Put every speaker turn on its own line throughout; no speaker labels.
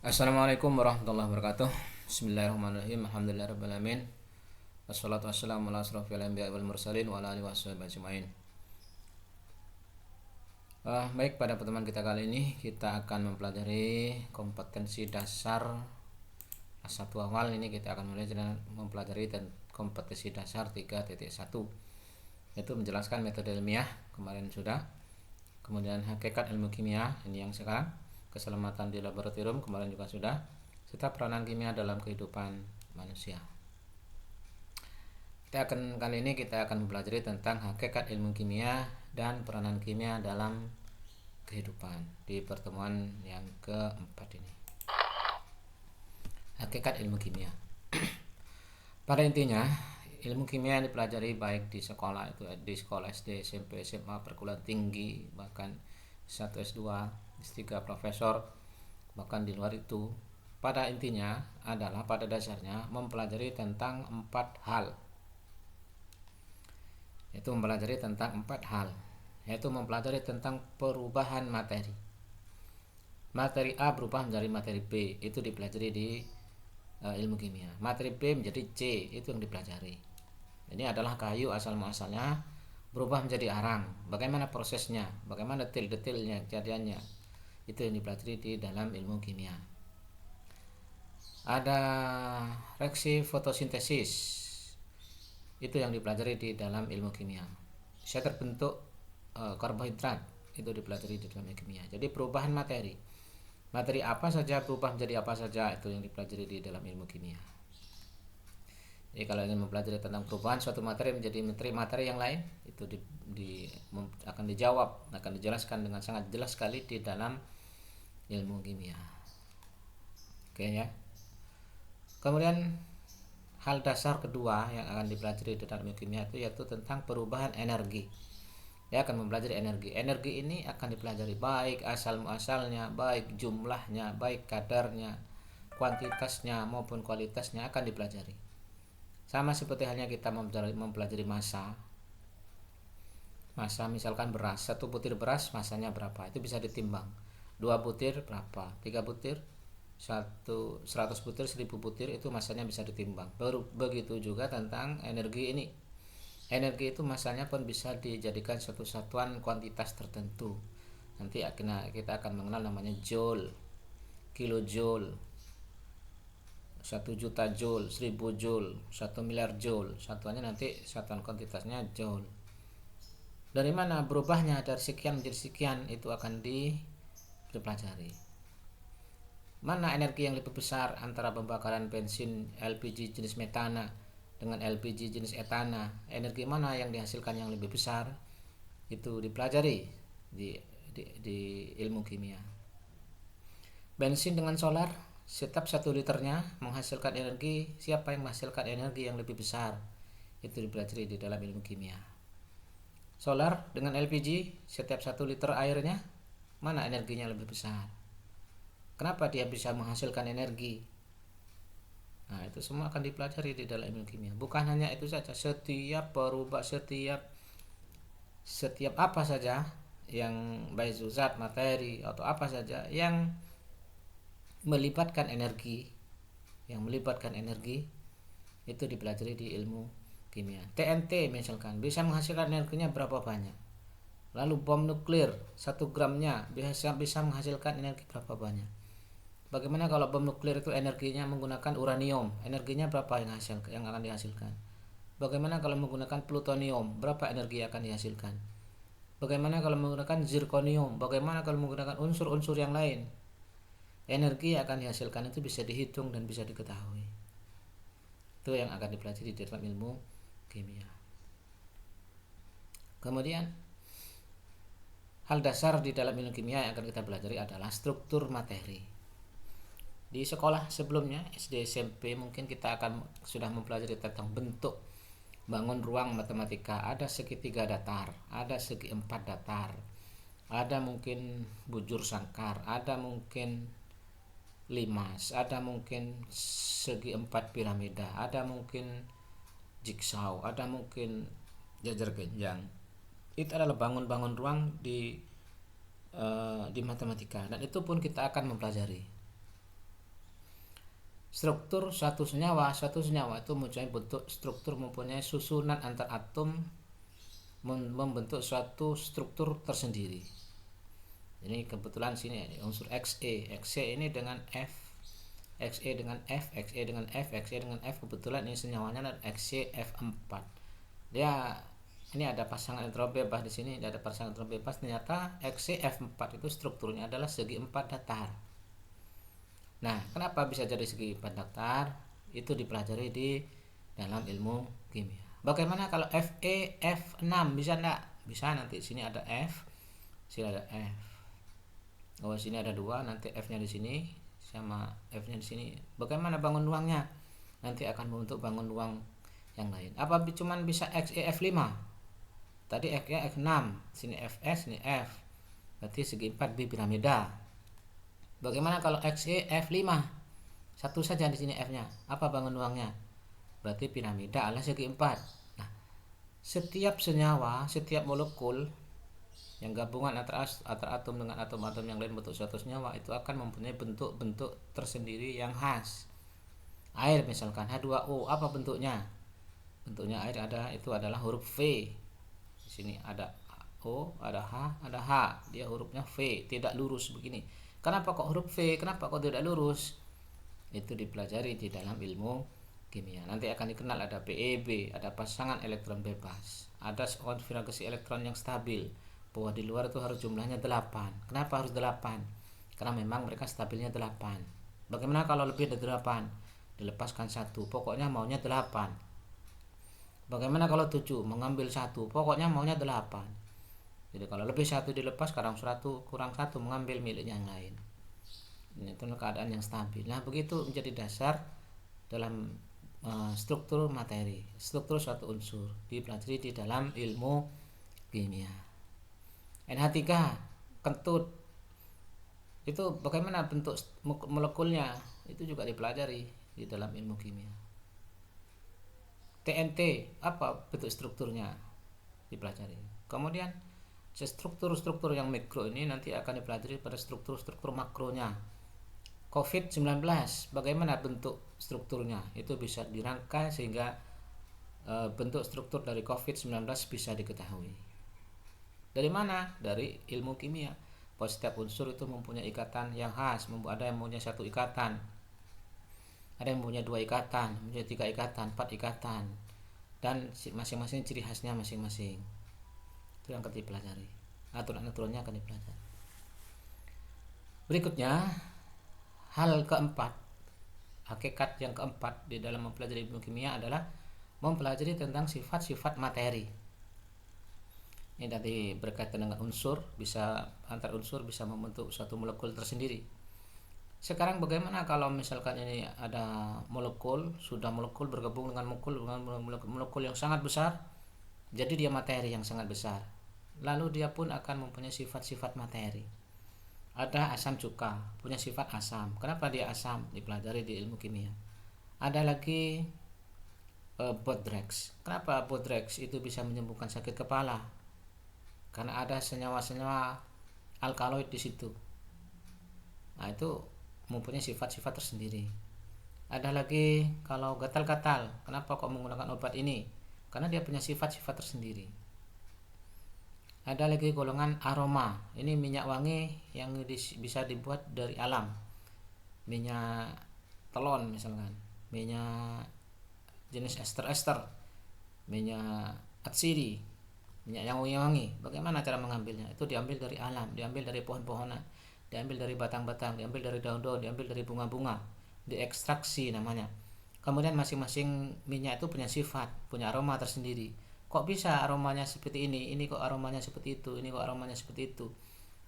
Assalamualaikum warahmatullahi wabarakatuh. Bismillahirrahmanirrahim. Alhamdulillahirabbil alamin. Wassalatu wassalamu ala asrofil anbiya'i wal mursalin wa ala alihi washabihi ajmain. Baik, pada pertemuan kita kali ini kita akan mempelajari kompetensi dasar satu awal. Ini kita akan mulai dengan mempelajari kompetensi dasar 3.1, yaitu menjelaskan metode ilmiah, kemarin sudah. Kemudian hakikat ilmu kimia, ini yang sekarang. Keselamatan di laboratorium, kemarin juga sudah. Serta peranan kimia dalam kehidupan manusia. Kali ini kita akan mempelajari tentang hakikat ilmu kimia dan peranan kimia dalam kehidupan di pertemuan yang keempat ini. Hakikat ilmu kimia. Pada intinya, ilmu kimia yang dipelajari baik di sekolah, itu di sekolah SD, SMP, SMA, perguruan tinggi, bahkan S1, S2, S3, profesor, bahkan di luar itu, pada intinya adalah pada dasarnya mempelajari tentang empat hal. Yaitu mempelajari tentang perubahan materi. Materi A berubah menjadi materi B, itu dipelajari di ilmu kimia. Materi B menjadi C, itu yang dipelajari. Ini adalah kayu asal muasalnya berubah menjadi arang. Bagaimana prosesnya, bagaimana detail-detailnya, kejadiannya, itu yang dipelajari di dalam ilmu kimia. Ada reaksi fotosintesis, itu yang dipelajari di dalam ilmu kimia. Bisa terbentuk karbohidrat, itu dipelajari di dalam ilmu kimia. Jadi perubahan materi apa saja berubah menjadi apa saja, itu yang dipelajari di dalam ilmu kimia. Jadi kalau ingin mempelajari tentang perubahan suatu materi menjadi materi yang lain, itu akan dijelaskan dengan sangat jelas sekali di dalam ilmu kimia. Oke ya. Kemudian hal dasar kedua yang akan dipelajari di dalam ilmu kimia itu yaitu tentang perubahan energi. Dia akan mempelajari energi. Energi ini akan dipelajari baik asal muasalnya, baik jumlahnya, baik kadarnya, kuantitasnya maupun kualitasnya akan dipelajari. Sama seperti halnya kita mempelajari massa. Massa misalkan beras, 1 butir beras massanya berapa, itu bisa ditimbang. 2 butir berapa, 3 butir, 100 butir, 1000 butir, itu massanya bisa ditimbang. Begitu juga tentang energi ini. Energi itu massanya pun bisa dijadikan suatu satuan kuantitas tertentu. Nanti kita akan mengenal namanya joule, kilojoule, 1 juta joule, 1000 joule, 1 miliar joule. Satuannya nanti satuan kuantitasnya joule. Dari mana berubahnya dari sekian menjadi sekian, itu akan dipelajari. Mana energi yang lebih besar antara pembakaran bensin LPG jenis metana dengan LPG jenis etana? Energi mana yang dihasilkan yang lebih besar? Itu dipelajari di ilmu kimia. Bensin dengan solar, setiap 1 liternya menghasilkan energi, siapa yang menghasilkan energi yang lebih besar? Itu dipelajari di dalam ilmu kimia. Solar dengan LPG, setiap 1 liter airnya, mana energinya lebih besar? Kenapa dia bisa menghasilkan energi? Nah, itu semua akan dipelajari di dalam ilmu kimia. Bukan hanya itu saja, setiap apa saja yang baik zat, materi atau apa saja yang melibatkan energi, itu dipelajari di ilmu kimia. TNT misalkan bisa menghasilkan energinya berapa banyak. Lalu bom nuklir 1 gramnya bisa menghasilkan energi berapa banyak. Bagaimana kalau bom nuklir itu energinya menggunakan uranium, energinya berapa yang akan dihasilkan? Bagaimana kalau menggunakan plutonium, berapa energi yang akan dihasilkan? Bagaimana kalau menggunakan zirconium? Bagaimana kalau menggunakan unsur-unsur yang lain? Energi yang akan dihasilkan itu bisa dihitung dan bisa diketahui. Itu yang akan dipelajari di dalam ilmu kimia. Kemudian hal dasar di dalam ilmu kimia yang akan kita pelajari adalah struktur materi. Di sekolah sebelumnya SD, SMP mungkin kita akan sudah mempelajari tentang bentuk bangun ruang matematika. Ada segitiga datar, ada segi 4 datar, ada mungkin bujur sangkar, ada mungkin limas, ada mungkin segi 4 piramida, ada mungkin jigsaw, ada mungkin jajar genjang. Itu adalah bangun ruang di matematika, dan itu pun kita akan mempelajari. struktur suatu senyawa itu mempunyai bentuk struktur, mempunyai susunan antar atom, membentuk suatu struktur tersendiri. Ini kebetulan sini unsur Xe ini dengan F, Xe dengan F, Xe dengan F, Xe dengan F, kebetulan ini senyawanya adalah XeF4. Dia ini ada pasangan elektron bebas di sini, ada pasangan elektron bebas. Ternyata XeF4 itu strukturnya adalah segi 4 datar. Nah, kenapa bisa jadi segi 4 datar? Itu dipelajari di dalam ilmu kimia. Bagaimana kalau Fe/F6? Bisa enggak? Bisa, nanti sini ada F, sini ada F. Oh, sini ada 2, nanti F-nya di sini sama F-nya di sini. Bagaimana bangun ruangnya? Nanti akan membentuk bangun ruang yang lain. Apa cuman bisa XeF5? Tadi F-nya F6, sini Fs, sini F. Berarti segi 4 di piramida. Bagaimana kalau XeF5? Satu saja di sini F-nya. Apa bangun ruangnya? Berarti piramida adalah segi 4. Nah, setiap senyawa, setiap molekul yang gabungan antara atom dengan atom-atom yang lain bentuk suatu senyawa itu akan mempunyai bentuk-bentuk tersendiri yang khas. Air misalkan H2O, apa bentuknya? Bentuknya air adalah huruf V. Di sini ada O, ada H, ada H. Dia hurufnya V, tidak lurus begini. Kenapa kok huruf V? Kenapa kok tidak lurus? Itu dipelajari di dalam ilmu kimia. Nanti akan dikenal ada PeB, ada pasangan elektron bebas, ada konfigurasi elektron yang stabil, bahwa di luar itu harus jumlahnya 8. Kenapa harus 8? Karena memang mereka stabilnya 8. Bagaimana kalau lebih dari 8? Dilepaskan 1, pokoknya maunya 8. Bagaimana kalau 7? Mengambil 1, pokoknya maunya 8. Jadi kalau lebih 1 dilepas, kurang 1 mengambil miliknya yang lain. Ini itu keadaan yang stabil. Nah, begitu menjadi dasar dalam struktur materi, struktur suatu unsur dipelajari di dalam ilmu kimia. NH3 kentut itu bagaimana bentuk molekulnya, itu juga dipelajari di dalam ilmu kimia. TNT apa bentuk strukturnya, dipelajari. Kemudian struktur-struktur yang mikro ini nanti akan dipelajari pada struktur-struktur makronya. COVID-19 bagaimana bentuk strukturnya, itu bisa dirangkai sehingga bentuk struktur dari COVID-19 bisa diketahui. Dari mana? Dari ilmu kimia. Bahwa setiap unsur itu mempunyai ikatan yang khas. Ada yang mempunyai 1 ikatan, ada yang mempunyai 2 ikatan, mempunyai 3 ikatan, 4 ikatan, dan masing-masing ciri khasnya masing-masing. Itu yang akan dipelajari. Aturan-aturannya akan dipelajari. Berikutnya, hal keempat, hakikat yang keempat di dalam mempelajari ilmu kimia adalah mempelajari tentang sifat-sifat materi. Ini tadi berkaitan dengan unsur, bisa antar unsur bisa membentuk suatu molekul tersendiri. Sekarang bagaimana kalau misalkan ini ada molekul, sudah molekul bergabung dengan molekul yang sangat besar, jadi dia materi yang sangat besar. Lalu dia pun akan mempunyai sifat-sifat materi. Ada asam cuka, punya sifat asam. Kenapa dia asam? Dipelajari di ilmu kimia. Ada lagi Bodrex. Kenapa Bodrex itu bisa menyembuhkan sakit kepala? Karena ada senyawa-senyawa alkaloid di situ. Nah, itu mempunyai sifat-sifat tersendiri. Ada lagi kalau gatal-gatal, kenapa kok menggunakan obat ini? Karena dia punya sifat-sifat tersendiri. Ada lagi golongan aroma. Ini minyak wangi yang bisa dibuat dari alam. Minyak telon misalkan, minyak jenis ester, minyak atsiri, minyak yang wangi-wangi. Bagaimana cara mengambilnya? Itu diambil dari alam, diambil dari pohon-pohonan, diambil dari batang-batang, diambil dari daun-daun, diambil dari bunga-bunga, diekstraksi namanya. Kemudian masing-masing minyak itu punya sifat, punya aroma tersendiri. Kok bisa aromanya seperti ini kok aromanya seperti itu, ini kok aromanya seperti itu.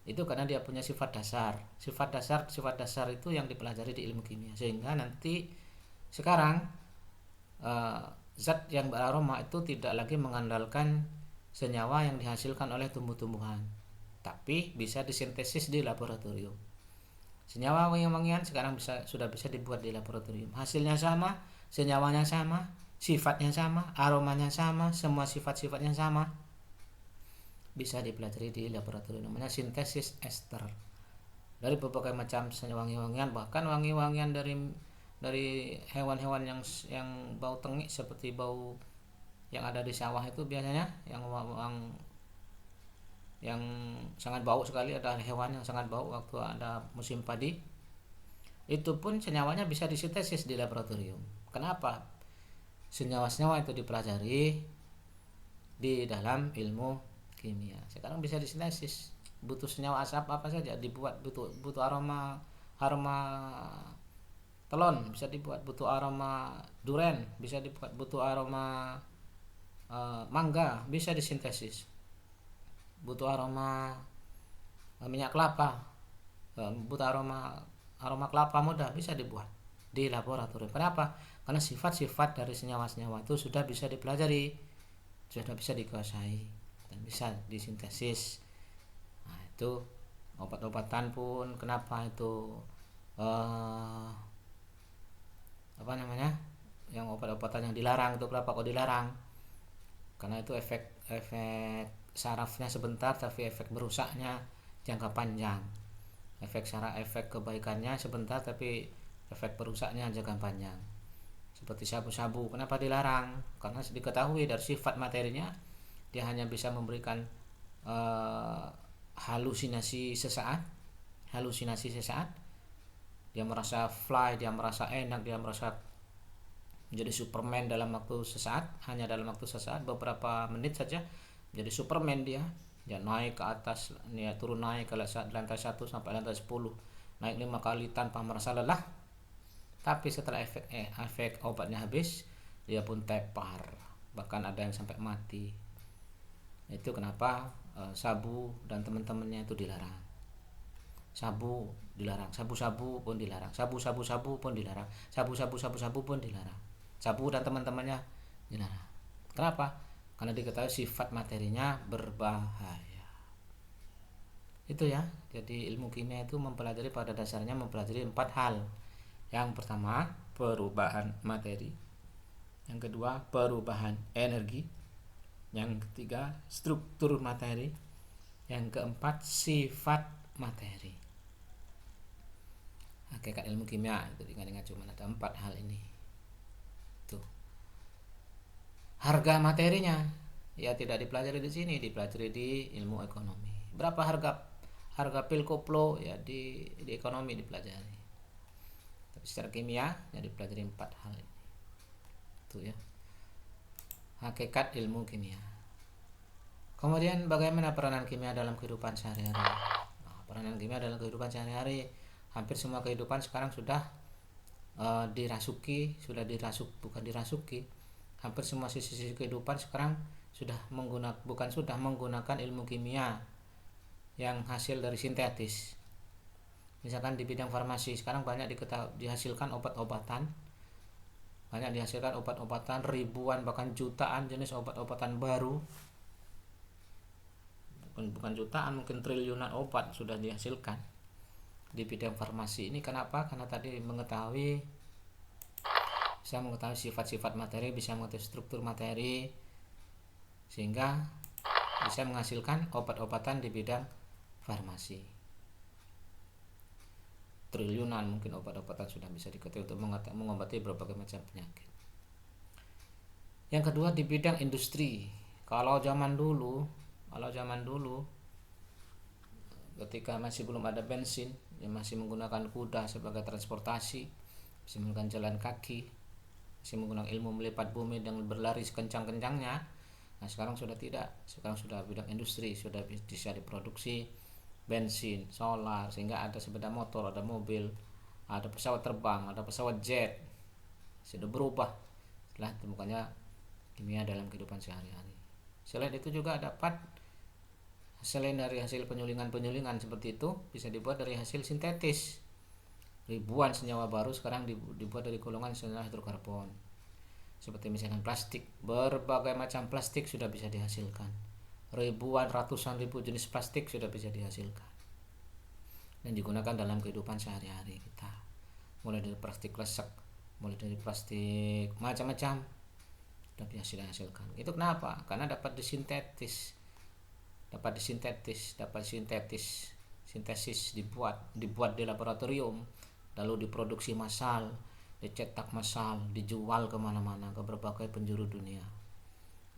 Itu karena dia punya sifat dasar. Sifat dasar itu yang dipelajari di ilmu kimia. Sehingga nanti sekarang zat yang beraroma itu tidak lagi mengandalkan senyawa yang dihasilkan oleh tumbuh-tumbuhan, tapi bisa disintesis di laboratorium. Senyawa wangi-wangian sekarang sudah bisa dibuat di laboratorium. Hasilnya sama, senyawanya sama, sifatnya sama, aromanya sama, semua sifat-sifatnya sama. Bisa dipelajari di laboratorium, namanya sintesis ester. Dari berbagai macam senyawa wangi-wangian, bahkan wangi-wangian dari dari hewan-hewan yang bau tengik seperti bau yang ada di sawah itu biasanya yang sangat bau sekali, ada hewan yang sangat bau waktu ada musim padi. Itu pun senyawanya bisa disintesis di laboratorium. Kenapa? Senyawa-senyawa itu dipelajari di dalam ilmu kimia. Sekarang bisa disintesis. Butuh senyawa asap apa saja dibuat, butuh aroma telon bisa dibuat, butuh aroma duren bisa dibuat, butuh aroma mangga bisa disintesis, butuh aroma minyak kelapa, butuh aroma kelapa muda bisa dibuat di laboratorium. Kenapa? Karena sifat-sifat dari senyawa-senyawa itu sudah bisa dipelajari, sudah bisa dikuasai dan bisa disintesis. Nah, itu obat-obatan pun kenapa itu yang obat-obatan yang dilarang itu kenapa kok dilarang? Karena itu efek sarafnya sebentar tapi efek merusaknya jangka panjang. Efek kebaikannya sebentar tapi efek perusaknya jangka panjang. Seperti sabu-sabu, kenapa dilarang? Karena diketahui dari sifat materinya dia hanya bisa memberikan halusinasi sesaat. Dia merasa fly, dia merasa enak, dia merasa menjadi Superman dalam waktu sesaat, hanya dalam waktu sesaat, beberapa menit saja jadi Superman dia naik ke atas, dia turun naik ke lantai 1 sampai lantai 10, naik 5 kali tanpa merasa lelah. Tapi setelah efek obatnya habis, dia pun tepar, bahkan ada yang sampai mati. Itu kenapa sabu dan teman-temannya itu dilarang. Sabu dilarang, sabu-sabu pun dilarang, sabu-sabu pun dilarang, sabu pun dilarang, sabu dan teman-temannya dilarang. Kenapa? Karena diketahui sifat materinya berbahaya. Itu ya. Jadi ilmu kimia itu mempelajari, pada dasarnya mempelajari 4 hal. Yang pertama, perubahan materi. Yang kedua, perubahan energi. Yang ketiga, struktur materi. Yang keempat, sifat materi. Hakikat ilmu kimia itu ingat cuma ada 4 hal ini. Tuh. Harga materinya ya tidak dipelajari di sini, dipelajari di ilmu ekonomi. Berapa harga pil koplo ya di ekonomi dipelajari. Tapi secara kimia ya dipelajari 4 hal ini. Tuh ya. Hakikat ilmu kimia. Kemudian bagaimana peranan kimia dalam kehidupan sehari-hari? Nah, peranan kimia dalam kehidupan sehari-hari, hampir semua kehidupan sekarang sudah hampir semua sisi-sisi kehidupan sekarang sudah menggunakan ilmu kimia yang hasil dari sintetis. Misalkan di bidang farmasi sekarang banyak dihasilkan obat-obatan, ribuan bahkan jutaan jenis obat-obatan baru, bukan jutaan, mungkin triliunan obat sudah dihasilkan di bidang farmasi ini. Kenapa? Karena tadi bisa mengetahui sifat-sifat materi, bisa mengetahui struktur materi, sehingga bisa menghasilkan obat-obatan di bidang farmasi. Triliunan mungkin obat-obatan sudah bisa diketahui untuk mengobati berbagai macam penyakit. Yang kedua, di bidang industri. Kalau zaman dulu ketika masih belum ada bensin, masih menggunakan kuda sebagai transportasi, masih menggunakan jalan kaki, masih menggunakan ilmu melipat bumi dan berlari sekencang-kencangnya. Nah, sekarang sudah tidak. Sekarang sudah bidang industri, sudah bisa diproduksi bensin, solar, sehingga ada sepeda motor, ada mobil, ada pesawat terbang, ada pesawat jet. Sudah berubah setelah ditemukannya kimia dalam kehidupan sehari-hari. Selain itu juga dapat, selain dari hasil penyulingan seperti itu, bisa dibuat dari hasil sintetis. Ribuan senyawa baru sekarang dibuat dari golongan senyawa hidrokarbon. Seperti misalkan plastik, berbagai macam plastik sudah bisa dihasilkan. Ratusan ribu jenis plastik sudah bisa dihasilkan dan digunakan dalam kehidupan sehari-hari kita. Mulai dari plastik kresek, mulai dari plastik macam-macam sudah bisa dihasilkan. Itu kenapa? Karena dapat disintesis, sintesis dibuat di laboratorium, lalu diproduksi massal, dicetak massal, dijual kemana-mana ke berbagai penjuru dunia.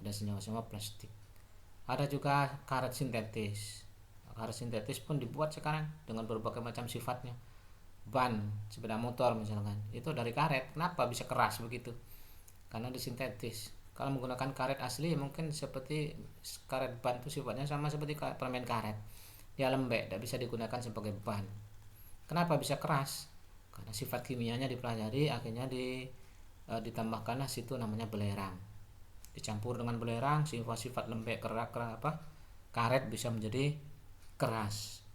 Ada senyawa-senyawa plastik. Ada juga karet sintetis. Karet sintetis pun dibuat sekarang dengan berbagai macam sifatnya. Ban sepeda motor misalkan itu dari karet. Kenapa bisa keras begitu? Karena disintetis. Kalau menggunakan karet asli mungkin seperti karet ban itu sifatnya sama seperti permen karet. Dia lembek, tidak bisa digunakan sebagai ban. Kenapa bisa keras? Karena sifat kimianya dipelajari, akhirnya ditambahkanlah situ namanya belerang. Dicampur dengan belerang, sifat-sifat lembek karet bisa menjadi keras,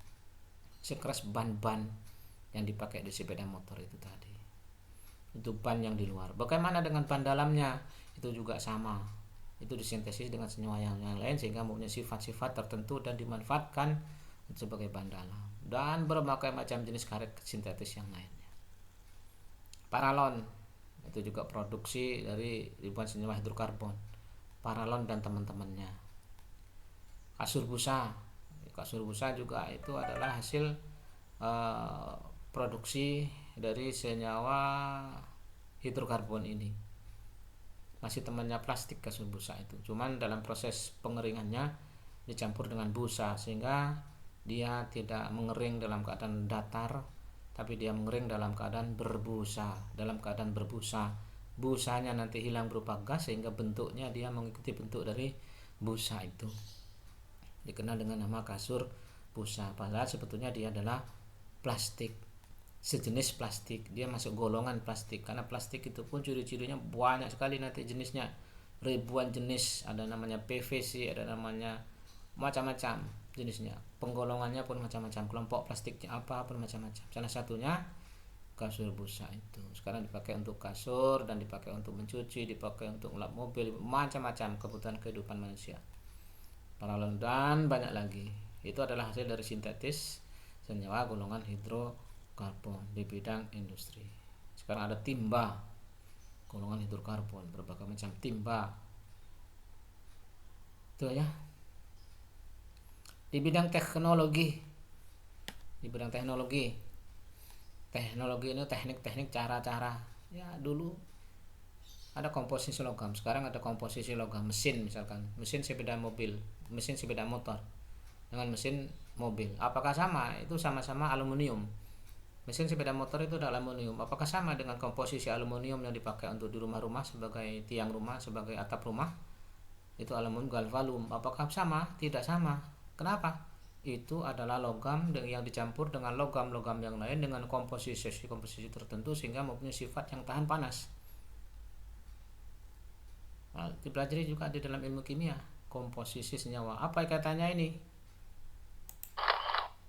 sekeras ban-ban yang dipakai di sepeda motor itu tadi. Itu ban yang di luar. Bagaimana dengan ban dalamnya? Itu juga sama, itu disintesis dengan senyawa yang lain sehingga mempunyai sifat-sifat tertentu dan dimanfaatkan sebagai ban dalam. Dan berbagai macam jenis karet sintetis yang lainnya. Paralon itu juga produksi dari ribuan senyawa hidrokarbon. Paralon dan teman-temannya. Kasur busa juga itu adalah hasil produksi dari senyawa hidrokarbon ini. Masih temannya plastik kasur busa itu, cuman dalam proses pengeringannya dicampur dengan busa sehingga dia tidak mengering dalam keadaan datar, tapi dia mengering dalam keadaan berbusa. Busanya nanti hilang berupa gas sehingga bentuknya dia mengikuti bentuk dari busa itu. Dikenal dengan nama kasur busa. Padahal sebetulnya dia adalah plastik, sejenis plastik. Dia masuk golongan plastik karena plastik itu pun ciri-cirinya banyak sekali nanti jenisnya. Ribuan jenis, ada namanya PVC, ada namanya macam-macam jenisnya. Penggolongannya pun macam-macam, kelompok plastiknya apa pun macam-macam. Salah satunya kasur busa itu sekarang dipakai untuk kasur dan dipakai untuk mencuci, dipakai untuk ngelap mobil, macam-macam kebutuhan kehidupan manusia. Paralon dan banyak lagi itu adalah hasil dari sintetis senyawa golongan hidrokarbon di bidang industri. Sekarang ada timba golongan hidrokarbon, berbagai macam timba itu ya. Di bidang teknologi ini teknik-teknik, cara-cara. Ya dulu ada komposisi logam, sekarang ada komposisi logam. Mesin misalkan, mesin sepeda motor dengan mesin mobil, apakah sama? Itu sama-sama aluminium. Mesin sepeda motor itu adalah aluminium. Apakah sama dengan komposisi aluminium yang dipakai untuk di rumah-rumah sebagai tiang rumah, sebagai atap rumah? Itu aluminium galvanum. Apakah sama? Tidak sama. Kenapa? Itu adalah logam yang dicampur dengan logam-logam yang lain dengan komposisi tertentu sehingga mempunyai sifat yang tahan panas. Nah, dipelajari juga di dalam ilmu kimia, komposisi senyawa. Apa kaitannya ini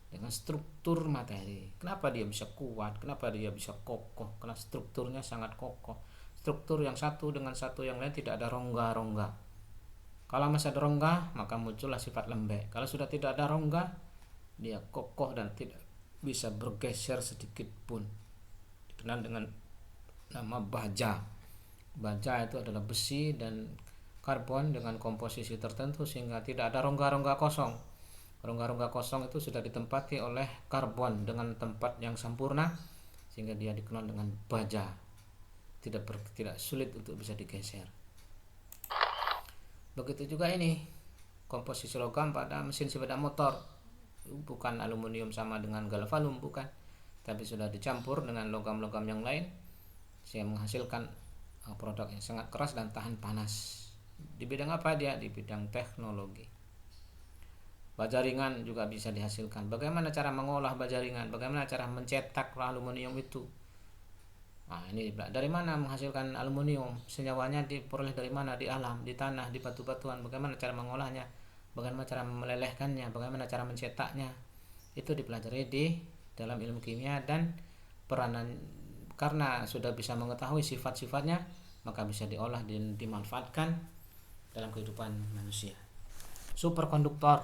dengan struktur materi? Kenapa dia bisa kuat? Kenapa dia bisa kokoh? Karena strukturnya sangat kokoh. Struktur yang satu dengan satu yang lain tidak ada rongga-rongga. Kalau masih ada rongga, maka muncullah sifat lembek. Kalau sudah tidak ada rongga, dia kokoh dan tidak bisa bergeser sedikit pun. Dikenal dengan nama baja. Baja itu adalah besi dan karbon dengan komposisi tertentu sehingga tidak ada rongga-rongga kosong. Rongga-rongga kosong itu sudah ditempati oleh karbon dengan tempat yang sempurna sehingga dia dikenal dengan baja. Tidak sulit untuk bisa digeser. Begitu juga ini komposisi logam pada mesin sepeda motor, bukan aluminium sama dengan galvanum, bukan, tapi sudah dicampur dengan logam-logam yang lain sehingga menghasilkan produk yang sangat keras dan tahan panas. Di bidang apa dia? Di bidang teknologi. Baja ringan juga bisa dihasilkan. Bagaimana cara mengolah baja ringan? Bagaimana cara mencetak aluminium itu? Nah, ini dari mana menghasilkan aluminium? Senyawanya diperoleh dari mana? Di alam, di tanah, di batu-batuan. Bagaimana cara mengolahnya? Bagaimana cara melelehkannya? Bagaimana cara mencetaknya? Itu dipelajari di dalam ilmu kimia dan peranan. Karena sudah bisa mengetahui sifat-sifatnya, maka bisa diolah dan dimanfaatkan dalam kehidupan manusia. Superkonduktor,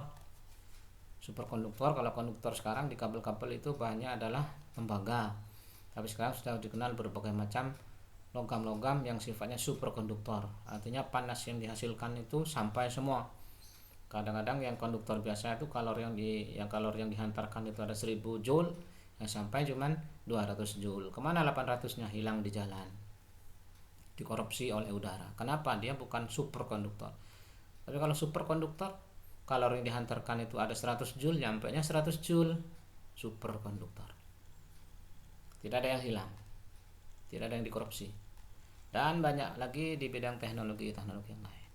kalau konduktor sekarang di kabel-kabel itu bahannya adalah tembaga. Tapi sekarang sudah dikenal berbagai macam logam-logam yang sifatnya superkonduktor. Artinya panas yang dihasilkan itu sampai semua. Kadang-kadang yang konduktor biasa itu kalori yang dihantarkan itu ada 1000 joule, sampai cuman 200 joule. Kemana 800-nya? Hilang di jalan, dikorupsi oleh udara. Kenapa? Dia bukan superkonduktor. Tapi kalau superkonduktor, kalori yang dihantarkan itu ada 100 joule, nyampainya 100 joule. Superkonduktor. Tidak ada yang hilang, tidak ada yang dikorupsi. Dan banyak lagi di bidang teknologi yang lain.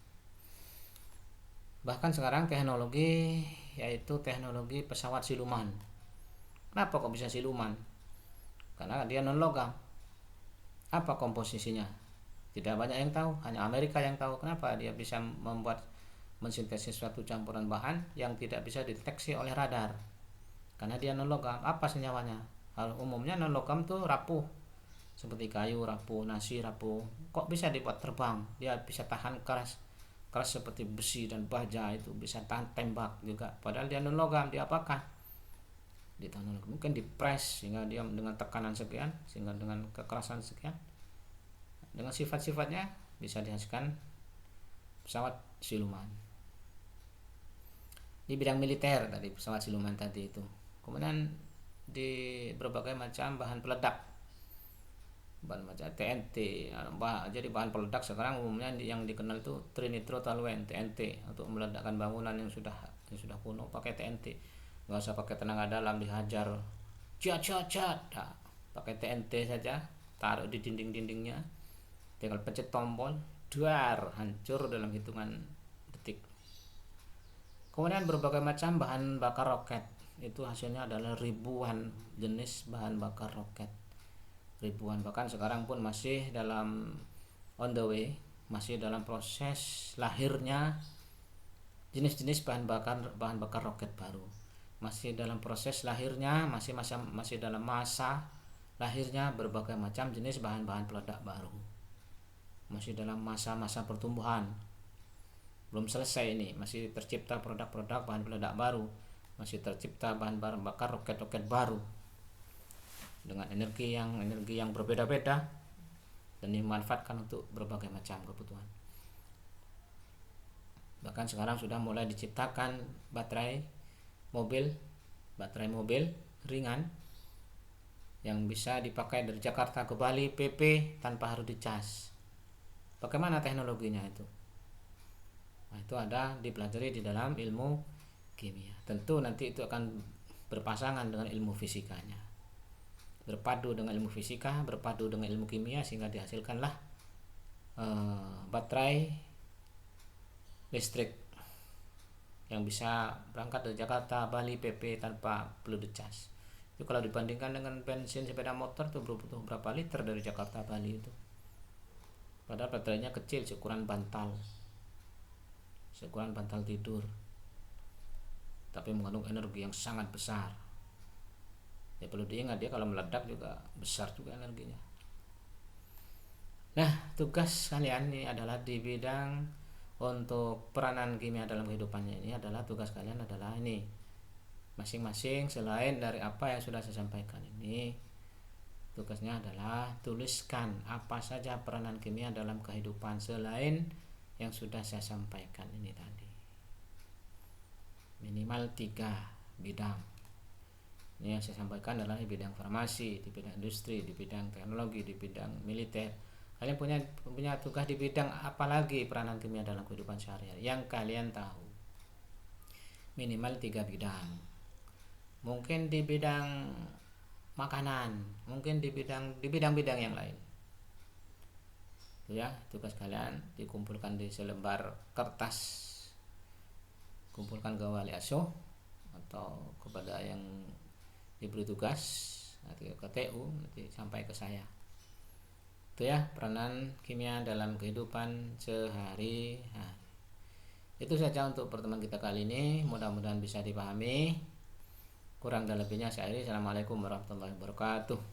Bahkan sekarang teknologi, yaitu teknologi pesawat siluman. Kenapa kok bisa siluman? Karena dia non logam. Apa komposisinya? Tidak banyak yang tahu, hanya Amerika yang tahu. Kenapa dia bisa mensintesis suatu campuran bahan yang tidak bisa dideteksi oleh radar? Karena dia non logam. Apa senyawanya? Umumnya non logam tuh rapuh, seperti kayu rapuh, nasi rapuh. Kok bisa dibuat terbang? Dia bisa tahan keras seperti besi dan baja, itu bisa tahan tembak juga. Padahal dia non logam. Dia apakah? Di tanah mungkin dipres sehingga dia dengan tekanan sekian, sehingga dengan kekerasan sekian, dengan sifat-sifatnya bisa dihasilkan pesawat siluman. Di bidang militer tadi, pesawat siluman tadi itu. Kemudian di berbagai macam bahan peledak, bahan macam TNT. Jadi bahan peledak sekarang umumnya yang dikenal itu trinitrotoluene, TNT, untuk meledakkan bangunan yang sudah kuno pakai TNT. Nggak usah pakai tenaga dalam dihajar, cat, pakai TNT saja, taruh di dinding-dindingnya, tinggal pencet tombol, duar, hancur dalam hitungan detik. Kemudian berbagai macam bahan bakar roket, itu hasilnya adalah ribuan jenis bahan bakar roket, ribuan. Bahkan sekarang pun masih dalam on the way, masih dalam proses lahirnya jenis-jenis bahan bakar roket baru, masih dalam proses lahirnya, masih dalam masa lahirnya berbagai macam jenis bahan-bahan peledak baru, masih dalam masa-masa pertumbuhan, belum selesai ini, masih tercipta produk-produk bahan peledak baru, masih tercipta bahan bakar roket-roket baru dengan energi yang berbeda-beda dan dimanfaatkan untuk berbagai macam kebutuhan. Bahkan sekarang sudah mulai diciptakan baterai mobil ringan yang bisa dipakai dari Jakarta ke Bali PP tanpa harus dicas. Bagaimana teknologinya itu? Nah, itu ada dipelajari di dalam ilmu kimia. Tentu nanti itu akan berpasangan dengan ilmu fisikanya, berpadu dengan ilmu fisika, berpadu dengan ilmu kimia, sehingga dihasilkanlah baterai listrik yang bisa berangkat dari Jakarta, Bali, PP tanpa perlu dicas. Itu kalau dibandingkan dengan bensin sepeda motor tuh butuh berapa liter dari Jakarta Bali itu. Padahal baterainya kecil, seukuran bantal tidur, tapi mengandung energi yang sangat besar. Ya perlu diingat, dia kalau meledak juga besar juga energinya. Nah, tugas kalian ini adalah di bidang untuk peranan kimia dalam kehidupannya, ini adalah tugas kalian adalah ini masing-masing. Selain dari apa yang sudah saya sampaikan ini, tugasnya adalah tuliskan apa saja peranan kimia dalam kehidupan selain yang sudah saya sampaikan ini tadi. Minimal 3 bidang. Ini yang saya sampaikan adalah di bidang farmasi, di bidang industri, di bidang teknologi, di bidang militer. Kalian punya tugas di bidang apa lagi peranan kimia dalam kehidupan sehari-hari yang kalian tahu. Minimal 3 bidang. Mungkin di bidang makanan, mungkin di bidang-bidang yang lain. Ya, tugas kalian dikumpulkan di selembar kertas. Kumpulkan ke wali asuh atau kepada yang diberi tugas, nanti ke TU, nanti sampai ke saya. Itu ya, peranan kimia dalam kehidupan sehari-hari. Itu saja untuk pertemuan kita kali ini, mudah-mudahan bisa dipahami. Kurang dan lebihnya saya akhiri. Assalamualaikum warahmatullahi wabarakatuh.